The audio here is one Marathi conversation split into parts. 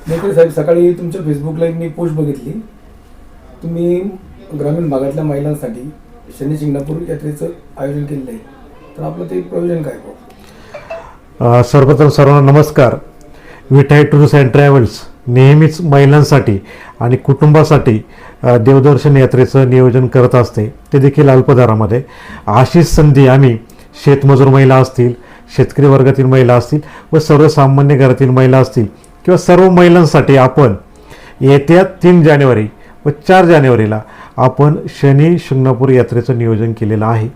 नेकरे साहेब, सकाळी तुमच्या फेसबुकला मी पोस्ट बघितली. तुम्ही ग्रामीण भागातल्या महिलांसाठी शनी शिंगणापूर यात्रेचं आयोजन केलेलं आहे. तर आपलं ते प्रयोजन काय हो? सर्वप्रथम सर्वांना नमस्कार. विठाई टूर्स अँड ट्रॅव्हल्स नेहमीच महिलांसाठी आणि कुटुंबासाठी देवदर्शन यात्रेचं नियोजन करत असते, ते देखील अल्पदरामध्ये. अशीच संधी आम्ही शेतमजूर महिला असतील, शेतकरी वर्गातील महिला असतील व सर्वसामान्य घरातील महिला असतील किंवा सर्व महिलांसाठी आपण येत्या 3 जानेवारी व 4 जानेवारीला आपण शनी शिंगणापूर यात्रेचं नियोजन केलेलं आहे.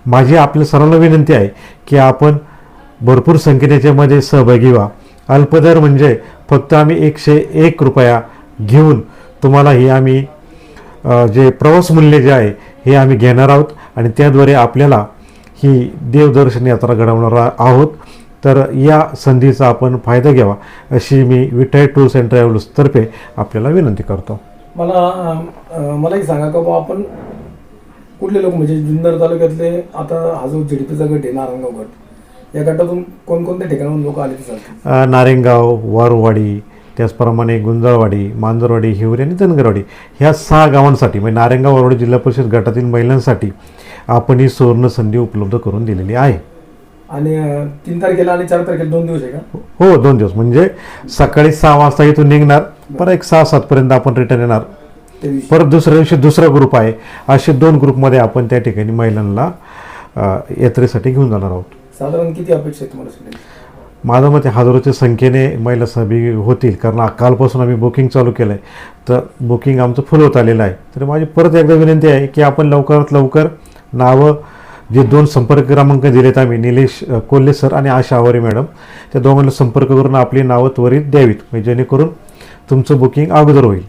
माझी आपल्या सर्वांना विनंती आहे की आपण भरपूर संख्येने याच्यामध्ये सहभागी व्हा. अल्पदर म्हणजे फक्त आम्ही 101 रुपया घेऊन तुम्हाला ही आम्ही जे प्रवास मूल्य जे आहे हे आम्ही घेणार आहोत आणि त्याद्वारे आपल्याला ही देवदर्शन यात्रा घडवणार आहोत. तर या संधीचा आपण फायदा घ्यावा अशी मी विठाई टूर्स अँड ट्रॅव्हल्सतर्फे आपल्याला विनंती करतो. मला एक सांगा का बा, आपण कुठले लोक म्हणजे जुन्नर तालुक्यातले, आता हा जो झेडपीचा गट आहे नारायणगाव गट, या गटातून कोणकोणत्या ठिकाणाहून लोक आले ते चालतात? नारेंगाव, वारुवाडी, त्याचप्रमाणे गुंजाळवाडी, मांजरवाडी, हिवरी आणि धनगरवाडी ह्या 6 गावांसाठी म्हणजे नारेंगाव वारुवाडी जिल्हा परिषद गटातील महिलांसाठी आपण ही सुवर्ण संधी उपलब्ध करून दिलेली आहे. आणि 3 तारखेला आणि 4 तारखेला 2 दिवस आहे का? हो, 2 दिवस. म्हणजे सकाळी 6 वाजता इथून निघणार, परत एक 6-7 पर्यंत आपण रिटर्न येणार. परत दुसऱ्या दिवशी दुसरा ग्रुप आहे. असे 2 ग्रुपमध्ये आपण त्या ठिकाणी महिलांना यात्रेसाठी घेऊन जाणार आहोत. साधारण किती अपेक्षा आहे तुम्हाला? माझ्या मते हजारोच्या संख्येने महिला सहभागी होतील, कारण कालपासून आम्ही बुकिंग चालू केलं आहे. तर बुकिंग आमचं फुल होत आलेलं आहे. तर माझी परत एकदा विनंती आहे की आपण लवकरात लवकर नावं, जे 2 संपर्क क्रमांक दिलेत आम्ही, निलेश कोल्हे सर आणि आशा आवारे मॅडम, त्या दोघांना संपर्क करून आपली नावं त्वरित द्यावीत, म्हणजे जेणेकरून तुमचं बुकिंग अगोदर होईल.